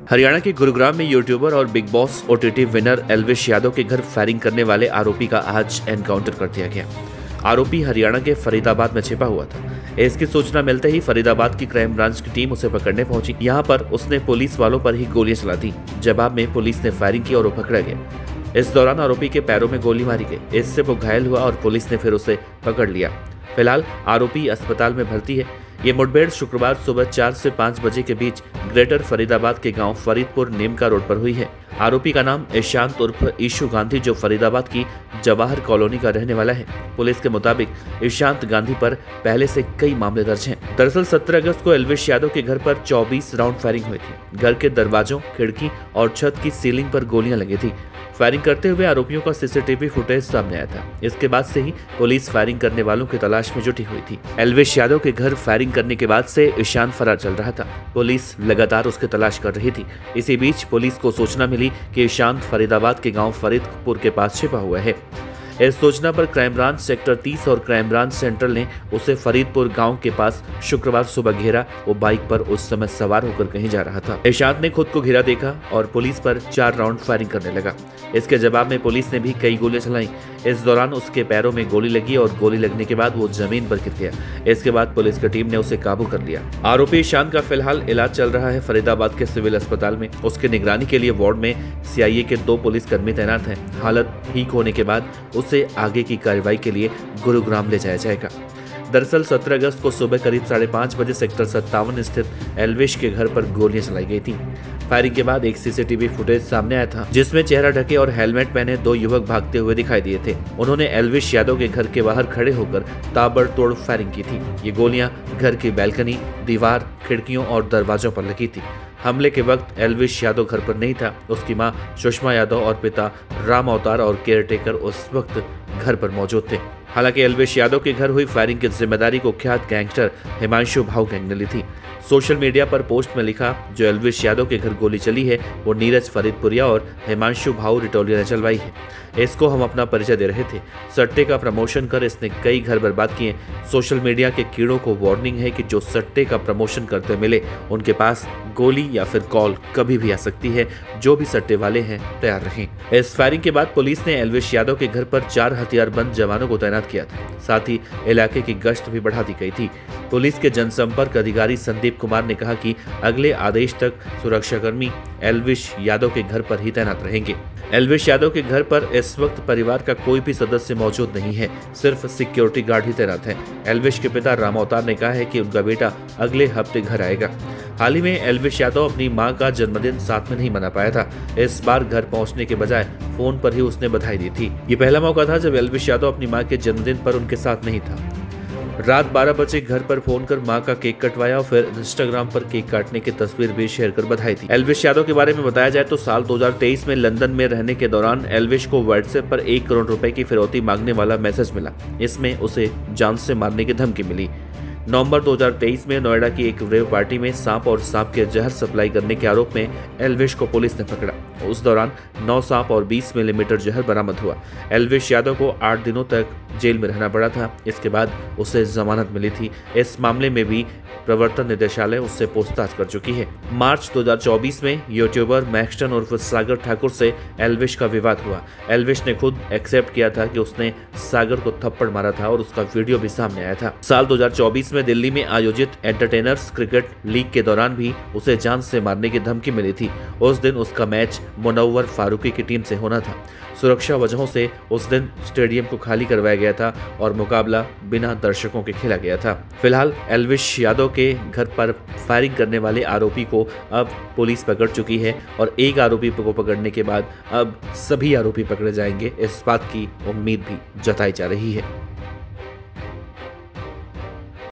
हरियाणा के गुरुग्राम में यूट्यूबर और big boss OTT winner Elvish Yadav के घर फायरिंग करने वाले आरोपी का आज एनकाउंटर कर दिया गया। आरोपी हरियाणा के फरीदाबाद में छिपा हुआ था। इसकी सूचना मिलते ही फरीदाबाद की क्राइम ब्रांच की टीम उसे पकड़ने पहुंची। यहां पर उसने पुलिस वालों पर ही गोलियां चला दी। जवाब में पुलिस ने फायरिंग की और वो पकड़ा गया। इस दौरान आरोपी के पैरों में गोली मारी गई। इससे वो घायल हुआ और पुलिस ने फिर उसे पकड़ लिया। फिलहाल आरोपी अस्पताल में भर्ती है। ये मुठभेड़ शुक्रवार सुबह 4 से 5 बजे के बीच ग्रेटर फरीदाबाद के गांव फरीदपुर नीमका रोड पर हुई है। आरोपी का नाम ईशांत उर्फ ईशु गांधी, जो फरीदाबाद की जवाहर कॉलोनी का रहने वाला है। पुलिस के मुताबिक ईशांत गांधी पर पहले से कई मामले दर्ज हैं। दरअसल 17 अगस्त को एल्विश यादव के घर पर 24 राउंड फायरिंग हुई थी। घर के दरवाजों, खिड़की और छत की सीलिंग पर गोलियां लगी थी। फायरिंग करते हुए आरोपियों का सीसीटीवी फुटेज सामने आया था। इसके बाद से ही पुलिस फायरिंग करने वालों की तलाश में जुटी हुई थी। एल्विश यादव के घर फायरिंग करने के बाद से ईशांत फरार चल रहा था। पुलिस लगातार उसकी तलाश कर रही थी। इसी बीच पुलिस को सूचना मिली कि ईशांत फरीदाबाद के गांव फरीदपुर के पास छिपा हुआ है। इस सूचना पर क्राइम ब्रांच सेक्टर 30 और क्राइम ब्रांच सेंट्रल ने उसे फरीदपुर गांव के पास शुक्रवार सुबह घेरा। वो बाइक पर उस समय सवार होकर कहीं जा रहा था। ईशांत ने खुद को घिरा देखा और पुलिस पर 4 राउंड फायरिंग करने लगा। इसके जवाब में पुलिस ने भी कई गोलियां चलाई। इस दौरान उसके पैरों में गोली लगी और गोली लगने के बाद वो जमीन पर गिर गया। इसके बाद पुलिस की टीम ने उसे काबू कर लिया। आरोपी ईशांत का फिलहाल इलाज चल रहा है फरीदाबाद के सिविल अस्पताल में। उसकी निगरानी के लिए वार्ड में सीआईए के 2 पुलिसकर्मी तैनात हैं। हालत ठीक होने के बाद उसे आगे की कार्रवाई के लिए गुरुग्राम ले जाया जाएगा। दरअसल 17 अगस्त को सुबह करीब 5:30 बजे सेक्टर 57 स्थित एल्विश के घर पर गोलियां चलाई गई थी। फायरिंग के बाद एक सीसीटीवी फुटेज सामने आया था, जिसमें चेहरा ढके और हेलमेट पहने 2 युवक भागते हुए दिखाई दिए थे। उन्होंने एल्विश यादव के घर के बाहर खड़े होकर ताबड़तोड़ फायरिंग की थी। ये गोलियां घर की बैल्कनी, दीवार, खिड़कियों और दरवाजों पर लगी थी। हमले के वक्त एल्विश यादव घर पर नहीं था। उसकी मां सुषमा यादव और पिता राम अवतार और केयरटेकर उस वक्त घर पर मौजूद थे। हालांकि एल्विश यादव के घर हुई फायरिंग की जिम्मेदारी कुख्यात गैंगस्टर हिमांशु भाऊ गैंग ने ली थी। सोशल मीडिया पर पोस्ट में लिखा, जो एल्विश यादव के घर गोली चली है वो नीरज फरीदपुरिया और हिमांशु भाऊ रिटोलिया ने चलवाई है। इसको हम अपना परिचय दे रहे थे। सट्टे का प्रमोशन कर इसने कई घर बर्बाद किए। सोशल मीडिया के कीड़ों को वार्निंग है कि जो सट्टे का प्रमोशन करते मिले उनके पास गोली या फिर कॉल कभी भी आ सकती है। जो भी सट्टे वाले हैं तैयार रहें। इस फायरिंग के बाद पुलिस ने एल्विश यादव के घर पर 4 हथियारबंद जवानों को तैनात किया था। साथ ही इलाके की गश्त भी बढ़ा दी गई थी। पुलिस के जनसंपर्क अधिकारी संदीप कुमार ने कहा कि अगले आदेश तक सुरक्षाकर्मी एल्विश यादव के घर पर ही तैनात रहेंगे। एल्विश यादव के घर पर इस वक्त परिवार का कोई भी सदस्य मौजूद नहीं है, सिर्फ सिक्योरिटी गार्ड ही तैनात है। एल्विश के पिता राम अवतार ने कहा है कि उनका बेटा अगले हफ्ते घर आएगा। हाल ही में एल्विश यादव अपनी मां का जन्मदिन साथ में नहीं मना पाया था। इस बार घर पहुंचने के बजाय फोन पर ही उसने बधाई दी थी। ये पहला मौका था जब एल्विश यादव अपनी मां के जन्मदिन पर उनके साथ नहीं था। रात 12 बजे घर पर फोन कर मां का केक कटवाया और फिर इंस्टाग्राम पर केक काटने की तस्वीर भी शेयर कर बधाई दी। एल्विश यादव के बारे में बताया जाए तो साल 2023 में लंदन में रहने के दौरान एल्विश को व्हाट्सएप पर 1 करोड़ रुपए की फिरौती मांगने वाला मैसेज मिला। इसमें उसे जान से मारने की धमकी मिली। नवंबर 2023 में नोएडा की एक रेव पार्टी में सांप और सांप के जहर सप्लाई करने के आरोप में एल्विश को पुलिस ने पकड़ा। उस दौरान 9 सांप और 20 मिलीमीटर जहर बरामद हुआ। एल्विश यादव को 8 दिनों तक जेल में रहना पड़ा था। इसके बाद उसे जमानत मिली थी। इस मामले में भी प्रवर्तन निदेशालय उससे पूछताछ कर चुकी है। मार्च 2024 में यूट्यूबर मैक्सटन उर्फ सागर ठाकुर से एल्विश का विवाद हुआ। एल्विश ने खुद एक्सेप्ट किया था कि उसने सागर को थप्पड़ मारा था और उसका वीडियो भी सामने आया था। साल 2024 में दिल्ली में आयोजित एंटरटेनर्स क्रिकेट लीग के दौरान भी उसे जान से मारने की धमकी मिली थी। उस दिन उसका मैच मुनव्वर फारूकी की टीम से होना था। सुरक्षा वजहों से उस दिन स्टेडियम को खाली करवाया गया था और मुकाबला बिना दर्शकों के खेला गया था। फिलहाल एल्विश यादव के घर पर फायरिंग करने वाले आरोपी को अब पुलिस पकड़ चुकी है और एक आरोपी को पकड़ने के बाद अब सभी आरोपी पकड़े जाएंगे। इस बात की उम्मीद भी जताई जा रही है।